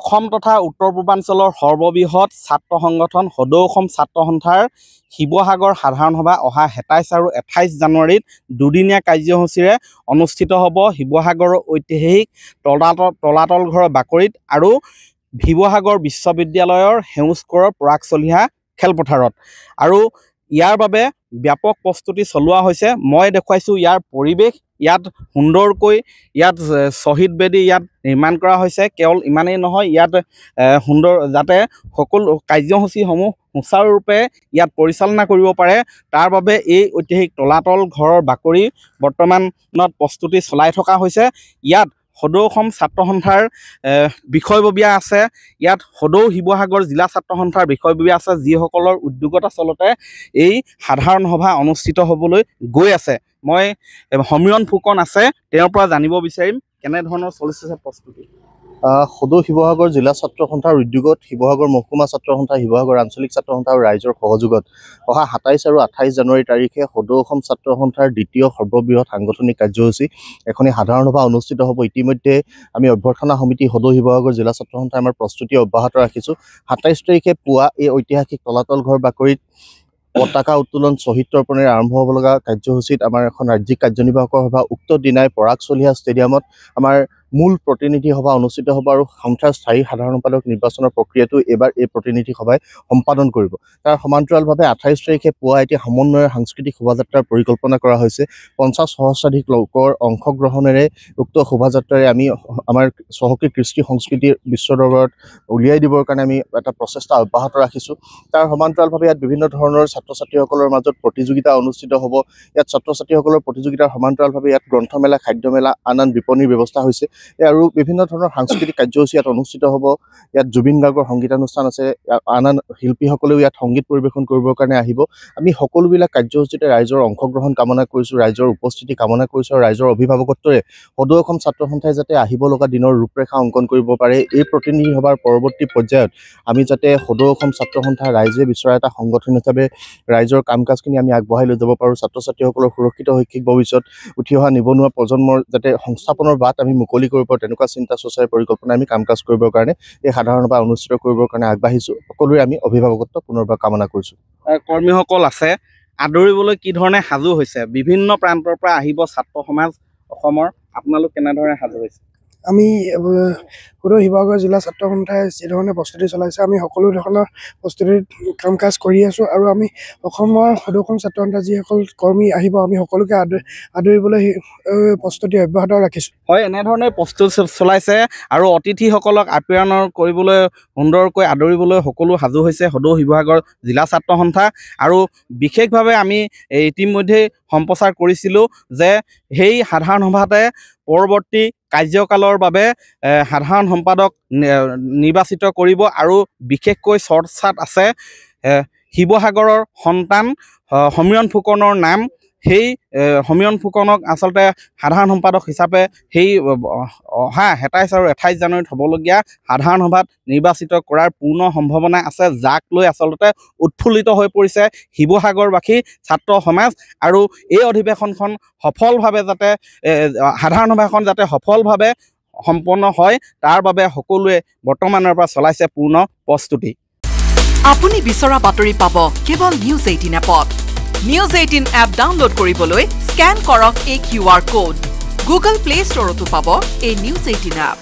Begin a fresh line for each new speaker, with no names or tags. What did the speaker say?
অসম তথা উত্তৰ পূৰ্বাঞ্চলৰ সৰ্ববৃহৎ ছাত্ৰ সংগঠন সদৌ অসম ছাত্ৰ সন্থাৰ শিৱসাগৰ সাধাৰণ সভা অহা 27 আৰু 28 জানুৱাৰীত দুদিনীয়া কাৰ্যসূচীৰে অনুষ্ঠিত হ'ব শিৱসাগৰৰ ঐতিহাসিক তলাতল ঘৰৰ বাকৰিত আৰু শিৱসাগৰ বিশ্ববিদ্যালয়ৰ সেউজকৰৰ পৰাগ চলিহা খেলপথাৰত। আৰু ইয়াৰ বাবে ব্যাপক প্ৰস্তুতি চলোৱা হৈছে। মই দেখুৱাইছোঁ ইয়াৰ পৰিৱেশ, ইয়াত সুন্দৰকৈ ইয়াত শ্বহীদ বেদী ইয়াত নিৰ্মাণ কৰা হৈছে। কেৱল ইমানেই নহয়, ইয়াত সুন্দৰ যাতে সকলো কাৰ্যসূচীসমূহ সুচাৰুৰূপে ইয়াত পৰিচালনা কৰিব পাৰে, তাৰ বাবে এই ঐতিহাসিক তলাতল ঘৰৰ বাকৰি বৰ্তমানত প্ৰস্তুতি চলাই থকা হৈছে। ইয়াত সদৌ অসম ছাত্ৰ সন্থাৰ বিষয়ববীয়া আছে, ইয়াত সদৌ শিৱসাগৰ জিলা ছাত্ৰ সন্থাৰ বিষয়ববীয়া আছে, যিসকলৰ উদ্যোগত আচলতে এই সাধাৰণ সভা অনুষ্ঠিত হ'বলৈ গৈ আছে। মই সমীৰণ ফুকন আছে, তেওঁৰ পৰা জানিব বিচাৰিম কেনেধৰণৰ চলিছে প্ৰস্তুতি।
সদৌ শিৱসাগৰ জিলা ছাত্ৰ সন্থাৰ উদ্যোগত শিৱসাগৰ মহকুমা ছাত্ৰ সন্থা, শিৱসাগৰ আঞ্চলিক ছাত্ৰ সন্থা আৰু ৰাইজৰ সহযোগত অহা 27 আৰু 28 জানুৱাৰী তাৰিখে সদৌ অসম ছাত্ৰ সন্থাৰ দ্বিতীয় সৰ্ববৃহৎ সাংগঠনিক কাৰ্যসূচী এখনি সাধাৰণ সভা অনুষ্ঠিত হ'ব। ইতিমধ্যে আমি অভ্যৰ্থনা সমিতি সদৌ শিৱসাগৰ জিলা ছাত্ৰ সন্থাই আমাৰ প্ৰস্তুতি অব্যাহত ৰাখিছোঁ। 27 তাৰিখে পুৱা এই ঐতিহাসিক তলাতল ঘৰ বাকৰিত পতাকা উত্তোলন শ্বহীদ তৰ্পণেৰে আৰম্ভ হ'ব লগা কাৰ্যসূচীত আমাৰ এখন ৰাজ্যিক কাৰ্যনিৰ্বাহকৰ সভা উক্ত দিনাই পৰাগ চলিহা ষ্টেডিয়ামত আমাৰ মূল প্ৰতিনিধি সভা অনুষ্ঠিত হ'ব আৰু সন্থাৰ স্থায়ী সাধাৰণ সম্পাদক নিৰ্বাচনৰ প্ৰক্ৰিয়াটো এইবাৰ এই প্ৰতিনিধি সভাই সম্পাদন কৰিব। তাৰ সমান্তৰালভাৱে 28 তাৰিখে পুৱা এতিয়া সমন্বয়ৰ সাংস্কৃতিক শোভাযাত্ৰাৰ পৰিকল্পনা কৰা হৈছে। 50 সহস্ৰাধিক লোকৰ অংশগ্ৰহণেৰে উক্ত শোভাযাত্ৰাৰে আমি আমাৰ চহকী কৃষ্টি সংস্কৃতিৰ বিশ্ব দৰবাৰত উলিয়াই দিবৰ কাৰণে আমি এটা প্ৰচেষ্টা অব্যাহত ৰাখিছোঁ। তাৰ সমান্তৰালভাৱে ইয়াত বিভিন্ন ধৰণৰ ছাত্ৰ ছাত্ৰীসকলৰ মাজত প্ৰতিযোগিতা অনুষ্ঠিত হ'ব। ইয়াত ছাত্ৰ ছাত্ৰীসকলৰ প্ৰতিযোগিতাৰ সমান্তৰালভাৱে ইয়াত গ্ৰন্থমেলা, খাদ্যমেলা, আন বিপণীৰ ব্যৱস্থা হৈছে আৰু বিভিন্ন ধৰণৰ সাংস্কৃতিক কাৰ্যসূচী ইয়াত অনুষ্ঠিত হ'ব। ইয়াত জুবিন গাৰ্গৰ সংগীতানুষ্ঠান আছে, আন শিল্পীসকলেও ইয়াত সংগীত পৰিৱেশন কৰিবৰ কাৰণে আহিব। আমি সকলোবিলাক কাৰ্যসূচীতে ৰাইজৰ অংশগ্ৰহণ কামনা কৰিছোঁ, ৰাইজৰ উপস্থিতি কামনা কৰিছোঁ আৰু ৰাইজৰ অভিভাৱকত্বৰে সদৌ অসম ছাত্ৰ সন্থাই যাতে আহিব লগা দিনৰ ৰূপৰেখা অংকন কৰিব পাৰে। এই প্ৰতিনিধি সভাৰ পৰৱৰ্তী পৰ্যায়ত আমি যাতে সদৌ অসম ছাত্ৰ সন্থা ৰাইজে বিচৰা এটা সংগঠন হিচাপে ৰাইজৰ কাম কাজখিনি আমি আগবঢ়াই লৈ যাব পাৰোঁ। ছাত্ৰ ছাত্ৰীসকলৰ সুৰক্ষিত শৈক্ষিক ভৱিষ্যত, উঠি অহা নিবনুৱা প্ৰজন্মৰ যাতে সংস্থাপনৰ বাট আমি মুকলি কৰিব পাৰোঁ, তেনেকুৱা চিন্তা চৰ্চাৰ পৰিকল্পনা আমি কাম কাজ কৰিবৰ কাৰণে এই সাধাৰণ সভা অনুষ্ঠিত কৰিবৰ কাৰণে আগবাঢ়িছোঁ। সকলোৰে আমি অভিভাৱকত্ব পুনৰবাৰ কামনা কৰিছোঁ।
কৰ্মীসকল আছে, আদৰিবলৈ কি ধৰণে সাজু হৈছে? বিভিন্ন প্ৰান্তৰ পৰা আহিব ছাত্ৰ সমাজ অসমৰ, আপোনালোক কেনেধৰণে সাজু হৈছে?
আমি সদৌ শিৱসাগৰ জিলা ছাত্ৰ সন্থাই যিধৰণে প্ৰস্তুতি চলাইছে, আমি সকলো ধৰণৰ প্ৰস্তুতিত কাম কাজ কৰি আছোঁ আৰু আমি অসমৰ সদৌ অসম ছাত্ৰ সন্থাৰ যিসকল কৰ্মী আহিব, আমি সকলোকে আদৰিবলৈ প্ৰস্তুতি অব্যাহত ৰাখিছোঁ।
হয়, এনেধৰণে প্ৰস্তুতি চলাইছে আৰু অতিথিসকলক আপ্যায়ন কৰিবলৈ সুন্দৰকৈ আদৰিবলৈ সকলো সাজু হৈছে সদৌ শিৱসাগৰ জিলা ছাত্ৰ সন্থা। আৰু বিশেষভাৱে আমি ইতিমধ্যে সম্প্ৰচাৰ কৰিছিলোঁ যে সেই সাধাৰণ সভাতে পৰৱৰ্তী কাৰ্যকালৰ বাবে সাধাৰণ সম্পাদক নিৰ্বাচিত কৰিব আৰু বিশেষকৈ চৰ্চাত আছে শিৱসাগৰৰ সন্তান সমীৰণ ফুকনৰ নাম। সেই সমীৰণ ফুকনক আচলতে সাধাৰণ সম্পাদক হিচাপে সেই অহা 27 আৰু 28 জানুৱাৰীত হ'বলগীয়া সাধাৰণ সভাত নিৰ্বাচিত কৰাৰ পূৰ্ণ সম্ভাৱনা আছে, যাক লৈ আচলতে উৎফুল্লিত হৈ পৰিছে শিৱসাগৰবাসী ছাত্ৰ সমাজ। আৰু এই অধিৱেশনখন সফলভাৱে যাতে সাধাৰণ সভাখন যাতে সফলভাৱে সম্পন্ন হয়, তাৰ বাবে সকলোৱে বৰ্তমানৰ পৰা চলাইছে পূৰ্ণ প্ৰস্তুতি।
আপুনি বিচৰা বাতৰি পাব কেৱল নিউজ 18 এপত। নিউজ 18 এপ ডাউনলোড কৰিবলৈ স্কেন কৰক এই QR কোড। গুগল প্লে ষ্টৰতো পাব এই নিউজ 18 এপ।